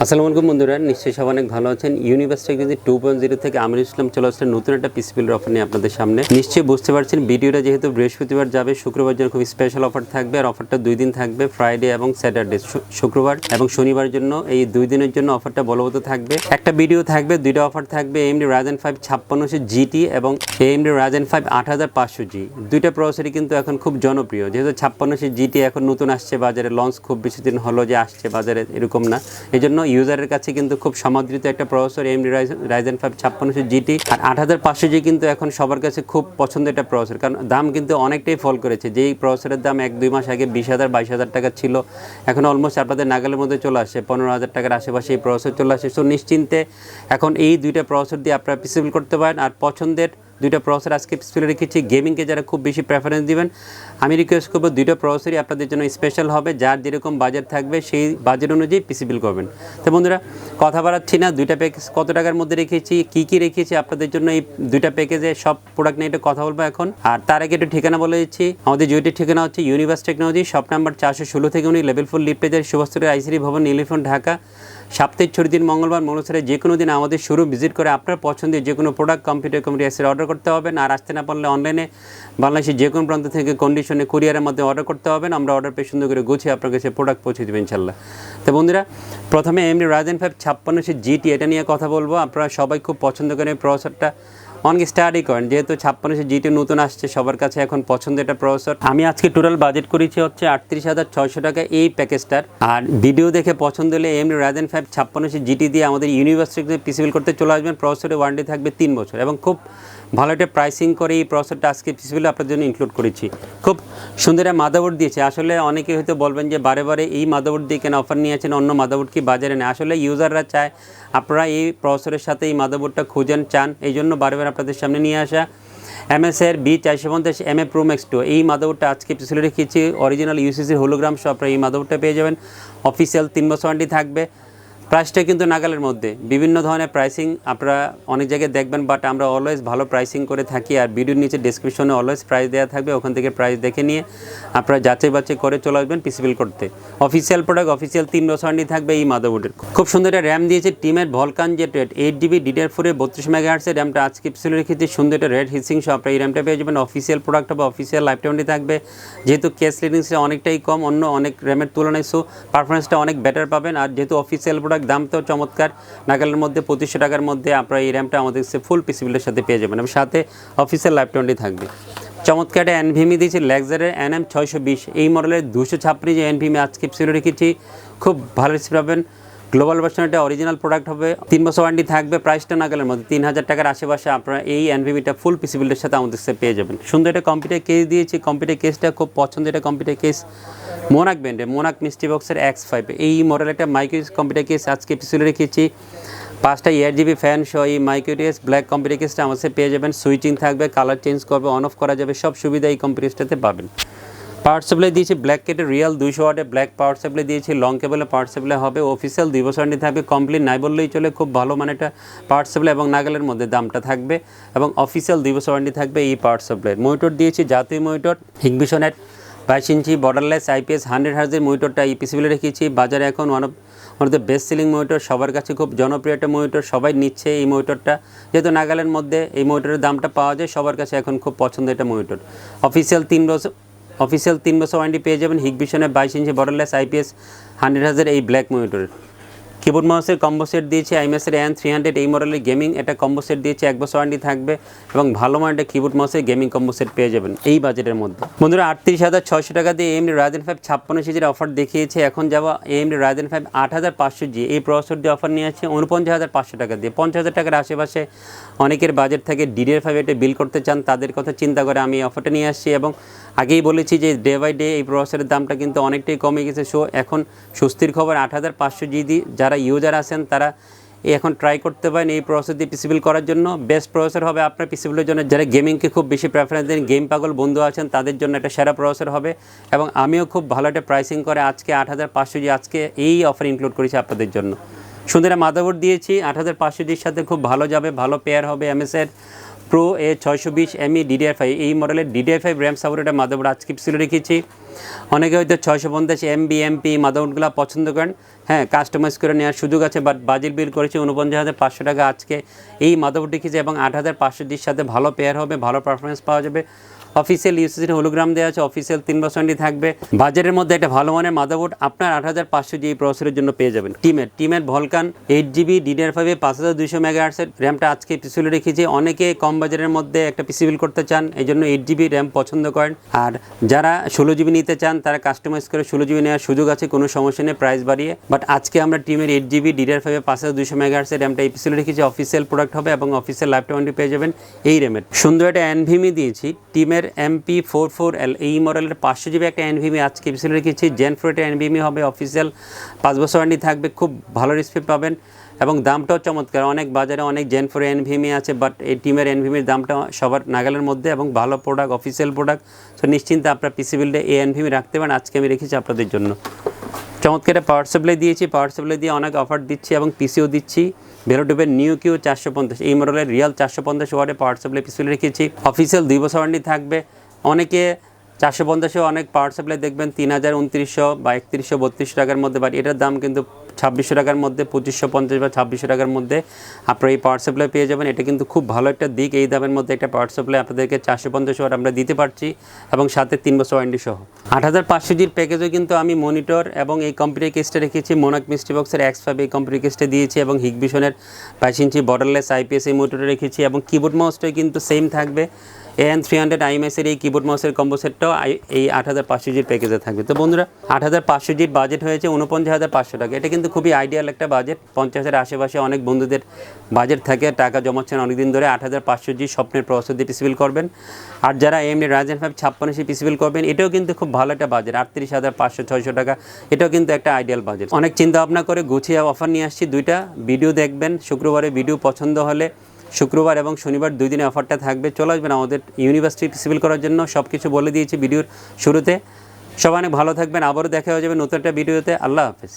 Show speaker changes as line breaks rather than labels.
আসসালামু আলাইকুম বন্ধুরা, নিশ্চয়ই সবাই অনেক ভালো আছেন। ইউনিভার্সিটি টেকনোলজি 2.0 থেকে আমিরুল ইসলাম চলে আসলে নতুন একটা পিসি বিল্ডার অফার নিয়ে আপনাদের সামনে। নিশ্চয়ই বুঝতে পারছেন ভিডিওটা যেহেতু বৃহস্পতিবার যাবে, শুক্রবার জন্য খুব স্পেশাল অফার থাকবে। আর অফারটা 2 দিন থাকবে, ফ্রাইডে এবং স্যাটারডে, শুক্রবার এবং শনিবার জন্য। এই 2 দিনের জন্য অফারটা বলবৎ থাকবে। একটা ভিডিও থাকবে, দুইটা অফার থাকবে। AMD Ryzen 5 5600 GT এবং AMD Ryzen 5 8500G। দুইটা প্রসেসরই কিন্তু এখন খুব জনপ্রিয়, যেহেতু 5600 GT এখন নতুন আসছে বাজারে, লঞ্চ খুব বেশি দিন হলো যে আসছে বাজারে এরকম না। এই জন্য ইউজারের কাছে কিন্তু খুব সমাদৃত একটা প্রসেসর AMD Ryzen 5 5600 GT। আর 8500G কিন্তু এখন সবার কাছে খুব পছন্দের একটা প্রসেসর, কারণ দাম কিন্তু অনেকটাই ফল করেছে। যেই প্রসেসরের দাম 1-2 মাস আগে 20,000 22,000 টাকা ছিল, এখন অলমোস্ট আপনাদের নাগালের মধ্যে চলে আসছে, 15,000 টাকার আশেপাশে এই প্রসেসর চলে আসছে। সো নিশ্চিন্তে এখন এই দুইটা প্রসেসর দিয়ে আপনারা পিসি বিল্ড করতে পারেন। আর পছন্দের দুইটা প্রসেসর আজকে পিসি রেখেছি। গেমিংকে যারা খুব বেশি প্রেফারেন্স দিবেন, আমি রিকোয়েস্ট করবো দুইটা প্রসেসরই আপনাদের জন্য স্পেশাল হবে। যার যেরকম বাজেট থাকবে সেই বাজেট অনুযায়ী পিসি বিল্ড করবেন। তো বন্ধুরা, কথা বাড়াচ্ছি না, দুইটা প্যাকেজ কত টাকার মধ্যে রেখেছি, কী রেখেছি আপনাদের জন্য এই দুইটা প্যাকেজে সব প্রোডাক্ট নিয়ে একটু কথা বলবো এখন। আর তার আগে একটু ঠিকানা বলে দিচ্ছি। আমাদের জিওটির ঠিকানা হচ্ছে ইউনিভার্সিটি টেকনোলজি, শপ নাম্বার 416 থেকে লেভেল 4 লিফটেজের সুভাষচন্দ্র আইসিডি ভবন, নীলফোন, ঢাকা। সপ্তাহে 6 দিন মঙ্গলবার মঙ্গলবারে যে কোনো দিন আমাদের শোরুম ভিজিট করে আপনার পছন্দের যে কোনো প্রোডাক্ট কম্পিউটার এসে অর্ডার করতে হবেন। আর আসতে না পারলে অনলাইনে বাংলাদেশের যে কোনো প্রান্ত থেকে কন্ডিশনে কুরিয়ারের মধ্যে অর্ডার করতে হবেন। আমরা অর্ডার পেয়ে সুন্দর করে গুছিয়ে আপনার কাছে প্রোডাক্ট পৌঁছে দেবেন ইনশাল্লাহ। তো বন্ধুরা, প্রথমে AMD Ryzen 5 5600 GT এটা নিয়ে কথা বলবো। আপনারা সবাই খুব পছন্দ করেন এই প্রসেসরটা, অনেকে স্টাডি করেন, যেহেতু 5600 GT নতুন আসছে, সবার কাছে এখন পছন্দের একটা প্রসেসর। আমি আজকে টোটাল বাজেট করেছি হচ্ছে 38,600 টাকা এই প্যাকেজটার। আর ভিডিও দেখে পছন্দ হলে AMD Ryzen 5 5600 GT দিয়ে আমাদের ইউনিভার্সিটিতে পিসি বিল্ড করতে চলে আসবেন। প্রসেসরের ওয়ারেন্টি থাকবে 3 বছর এবং খুব ভালো একটা প্রাইসিং করে এই প্রসেসরটা আজকে পিসি বিল্ডে আপনার জন্য ইনক্লুড করেছি। খুব সুন্দর একটা মাদারবোর্ড দিয়েছে। আসলে অনেকে হয়তো বলবেন যে বারে বারে এই মাদারবোর্ড দিয়ে কেন অফার নিয়েছেন, অন্য মাদারবোর্ড কি বাজারে নেই? আসলে ইউজাররা চায় আপনারা এই প্রসেসরের সাথে এই মাদারবোর্ডটা খুঁজেন, চান, এই জন্য বারবার আপনাদের সামনে নিয়ে আসা। MSI B450 MA Pro Max 2 এই মাদারবোর্ডটা আজকে পিছনে রেখেছি। অরিজিনাল UCC হোলোগ্রাম সহ আপনারা এই মাদারবোর্ডটা পেয়ে যাবেন। অফিসিয়াল 3 বছর ওয়ারেন্টি থাকবে। প্রাইসটা কিন্তু নাগালের মধ্যে, বিভিন্ন ধরনের প্রাইসিং আপনারা অনেক জায়গায় দেখবেন, বাট আমরা অলওয়েজ ভালো প্রাইসিং করে থাকি। আর ভিডিওর নিচে ডেসক্রিপশনে অলওয়েজ প্রাইস দেওয়া থাকবে, ওখান থেকে প্রাইস দেখে নিয়ে আপনারা যাচাই বাছাই করে চলে আসবেন পিসি বিল্ড করতে। অফিসিয়াল প্রোডাক্ট, অফিসিয়াল 3 বছর ওয়ারেন্টি থাকবে এই মাদারবোর্ডের। খুব সুন্দর একটা র্যাম দিয়েছে টিমের ভলকান জেট 8GB DDR4 32 মেগাহার্টজের র্যামটা আজকে পিসি রেখেছি। সুন্দর একটা রেড হিটসিং সহ আপনারা এই র্যামটা পেয়ে যাবেন। অফিসিয়াল প্রোডাক্ট হবে, অফিসিয়াল লাইফ টাইম থাকবে, যেহেতু কেস রেটিংসটা অনেকটাই কম অন্য অনেক র্যামের তুলনায়, সো পারফরমেন্সটা অনেক বেটার পাবেন। আর যেহেতু অফিসিয়াল প্রোডাক্ট, দাম তো চমৎকার, নাগালের মধ্যে 2500 টাকার মধ্যে আপনারা এই র্যামটা আমাদের ফুল পিসি বিল্ডের সাথে পেয়ে যাবেন এবং সাথে অফিসিয়াল লাইফ টাইম থাকবে। চমৎকার একটা NVMe দিয়েছি, লেক্সারের NM 620 এই মডেলের 256 যে NVMe আজকে পিসি রেখেছি। খুব ভালো রিসিভ পাবেন। গ্লোবাল ভার্সন এটা অরিজিনাল প্রোডাক্ট হবে, 3 বছর ওয়ারেন্টি থাকবে। প্রাইসটা নাগালের মধ্যে 3000 টাকার আশেপাশে আপনারা এই NVMeটা ফুল পিসি বিল্ডের সাথে আমাদের সাথে পেয়ে যাবেন। সুন্দর একটা কম্পিউটার কেস দিয়েছি। কম্পিউটার কেসটা খুব পছন্দের একটা কম্পিউটার কেস, মোনাক ব্র্যান্ডের, মোনাক মিস্টি বক্সের X5 এই মডেল একটা মাইক্রো কম্পিউটার কেস আজকে পিসি রেখেছি। 5টা 8GB ফ্যান সহ এই মাইক্রোটিএস ব্ল্যাক কম্পিউটার কেসটা আমাদের পেয়ে যাবেন। সুইচিং থাকবে, কালার চেঞ্জ করবে, অন অফ করা যাবে, সব সুবিধা এই কম্পিউটারটাতে পাবেন। পাওয়ার সাপ্লাই দিয়েছি ব্ল্যাক কেটের রিয়েল 200 ওয়াটের ব্ল্যাক পাওয়ার সাপ্লাই দিয়েছি। লং কেবলের পাওয়ার সাপ্লাই হবে, অফিসিয়াল 2 বছর ওয়ারেন্টি থাকবে। কমপ্লিট নাই বললেই চলে, খুব ভালো মানে একটা পাওয়ার সাপ্লাই এবং নাগালের মধ্যে দামটা থাকবে এবং অফিসিয়াল 2 বছর ওয়ারেন্টি থাকবে এই পাওয়ার সাপ্লাই। মনিটর দিয়েছি জাতীয় মনিটর হিগবিশনের 22 ইঞ্চি বর্ডারলেস IPS 100 হার্জের মনিটরটা এই পিসি বিল্ডে রেখেছি। বাজারে এখন one of the best selling monitor, সবার কাছে খুব জনপ্রিয় একটা মনিটর, সবাই নিচ্ছে এই মনিটরটা, যেহেতু নাগালের মধ্যে এই মনিটরের দামটা পাওয়া যায়, সবার কাছে এখন খুব পছন্দের একটা মনিটর। অফিসিয়াল 3 বছর ওয়ারেন্টি পেয়ে যাবেন। হিগবিশনের 22 ইঞ্চি বর্ডারলেস IPS 100 হার্জের এই ব্ল্যাক মনিটরের। কিবোর্ড মাউসের কম্বো সেট দিয়েছি IMSI AN300 এই মডেলের গেমিং, এটা কম্বো সেট দিয়েছি, 1 বছর ওয়ারেন্টি থাকবে এবং ভালো মানের কিবোর্ড মাউসের গেমিং কম্বো সেট পেয়ে যাবেন এই বাজেটের মধ্যে। বন্ধুরা, 38,600 টাকা দিয়ে AMD Ryzen 5 5600G অফার দেখিয়েছে। এখন যাবো AMD Ryzen 5 8500G এই প্রসেসর দিয়ে অফার নিয়ে আছে 49,500 টাকা দিয়ে। 50,000 টাকার আশেপাশে অনেকের বাজেট থেকে DDR5 এটা বিল করতে চান, তাদের কথা চিন্তা করে আমি অফারটা নিয়ে আসছি। এবং আগেই বলেছি যে ডে বাই ডে এই প্রসেসরের দামটা কিন্তু অনেকটাই কমে গেছে। সো এখন স্বস্তির খবর, 8500G যারা ইউজার আছেন তারা এখন ট্রাই করতে পারেন এই প্রসেসর দিয়ে পিসি বিল্ড করার জন্য। বেস্ট প্রসেসর হবে আপনার পিসি বিল্ডের জন্য। যারা গেমিংকে খুব বেশি প্রেফারেন্স দেন, গেম পাগল বন্ধু আছেন, তাদের জন্য একটা সেরা প্রসেসর হবে। এবং আমিও খুব ভালো একটা প্রাইসিং করে আজকে 8500G আজকে এই অফার ইনক্লুড করেছি আপনাদের জন্য। সুন্দর মাদারবোর্ড দিয়েছি 8500Gর সাথে, খুব ভালো যাবে, ভালো পেয়ার হবে। MSI প্রো A620ME DDR5 এই মডেলের DDR5 র্যাম সাপোর্টেড মাদারবোর্ড আজকে পিছনে রেখেছি। অনেকে হয়তো 650 MB MP মাদারবোর্ডগুলো পছন্দ করেন, হ্যাঁ কাস্টমাইজ করে নেওয়ার সুযোগ আছে, বাট বাজেট বিল করেছি 49,500 টাকা আজকে এই মাদারবোর্ড রেখেছি এবং 8,500Gর সাথে ভালো পেয়ার হবে, ভালো পারফরমেন্স পাওয়া যাবে। অফিসিয়াল ইউসিসির হোলোগ্রাম দেওয়া আছে, অফিসিয়াল 3 বছর থাকবে। বাজারের মধ্যে একটা ভালো মানের মাদারবোর্ড আপনার 8,500G এই প্রসেসরের জন্য পেয়ে যাবেন। টিমের ভলকান 8GB DDR5 5200 MHz র্যামটা আজকে পিসিবিল রেখেছি। অনেকে কম বাজারের মধ্যে একটা পিসিবিল করতে চান, এই জন্য 8GB র্যাম পছন্দ করেন, আর যারা 16GB নিতে চান তারা কাস্টমাইজ করে 16GB নেওয়ার সুযোগ আছে, কোনো সমস্যা নেই প্রাইস বাড়িয়ে। বাট আজকে আমরা টিমের 8GB DDR5 5200 MHz র্যামটা এই পিসিবিল রেখেছি। অফিসিয়াল প্রোডাক্ট হবে এবং অফিসিয়াল লাইফ ওয়ারেন্টি পেয়ে যাবেন এই র্যামের। সুন্দর একটা NVMe দিয়েছি টিমের MP44L এই মডেলের 500GB একটা NVMe আজকে পিছনে রেখেছি। Gen 4 একটা NVMe হবে, অফিসিয়াল 5 বছর ওয়ারেন্টি থাকবে, খুব ভালো রিসিভ পাবেন এবং দামটাও চমৎকার। অনেক বাজারে অনেক Gen 4 NVMe আছে, বাট এই টিমের NVMe দামটা সবার নাগালের মধ্যে এবং ভালো প্রোডাক্ট, অফিসিয়াল প্রোডাক্ট। সো নিশ্চিন্তে আপনার পিসি বিল্ডে এই NVMe রাখতে পারেন। আজকে আমি রেখেছি আপনাদের জন্য। চমৎকার একটা পাওয়ার সাপ্লাই দিয়েছি, পাওয়ার সাপ্লাই দিয়ে অনেক অফার দিচ্ছি এবং পিসিও দিচ্ছি। ভেলোটুপের নিউ 450 এই মডেলের রিয়াল 450 ওয়াটের পাওয়ার সাপ্লাই পিসি রেখেছি। অফিসিয়াল 2 বছর ওয়ারেন্টি থাকবে। অনেকে 450 অনেক পাওয়ার সাপ্লাই দেখবেন 3,2900 বা 3132 টাকার মধ্যে, বাট এটার দাম কিন্তু 2600 টাকার মধ্যে, 2550 বা 2600 টাকার মধ্যে আপনারা এই পাওয়ার সাপ্লাই পেয়ে যাবেন। এটা কিন্তু খুব ভালো একটা দিক, এই দামের মধ্যে একটা পাওয়ার সাপ্লাই আপনাদেরকে 450 ওয়াট আমরা দিতে পারছি এবং সাথে 3 বছর ওয়ারেন্টি সহ। 8,500Gর প্যাকেজও কিন্তু আমি মনিটর এবং এই কম্পিউটার কেসটা রেখেছি। মোনাক মিস্ট্রি বক্সের X5 এই কম্পিউটার কেসটা দিয়েছি এবং হিগভিশনের 22 ইঞ্চি বর্ডারলেস IPS এই মনিটরে রেখেছি এবং কিবোর্ড মাউসটাই কিন্তু সেম থাকবে। AN300 IMS-এর এই কিবোর্ড মাউসের কম্বো সেটটাও এই 8,500Gর প্যাকেজে থাকবে। তো বন্ধুরা 8,500Gর বাজেট হয়েছে 49,500 টাকা। এটা কিন্তু খুবই আইডিয়াল একটা বাজেট। 50,000 আশেপাশে অনেক বন্ধুদের বাজেট থাকে, টাকা জমাচ্ছেন অনেকদিন ধরে। 8,500G স্বপ্নের প্রসেসর দিয়ে পিসিবিল করবেন। আর যারা AMD Ryzen 5 56 পিসিবিল করবেন, এটাও কিন্তু খুব ভালো একটা বাজেট, 38,500-600 টাকা। এটাও কিন্তু একটা আইডিয়াল বাজেট। অনেক চিন্তা ভাবনা করে গুছিয়ে অফার নিয়ে আসছি। দুইটা ভিডিও দেখবেন, শুক্রবারে ভিডিও পছন্দ হলে শুক্রবার এবং শনিবার 2 দিনে অফারটা থাকবে। চলে আসবেন আমাদের ইউনিভার্সিটি পিসিবিল করার জন্য। সব কিছু বলে দিয়েছি ভিডিওর শুরুতে। সবাই অনেক ভালো থাকবেন, আবারও দেখা হয়ে যাবে নতুন একটা ভিডিওতে। আল্লাহ হাফেজ।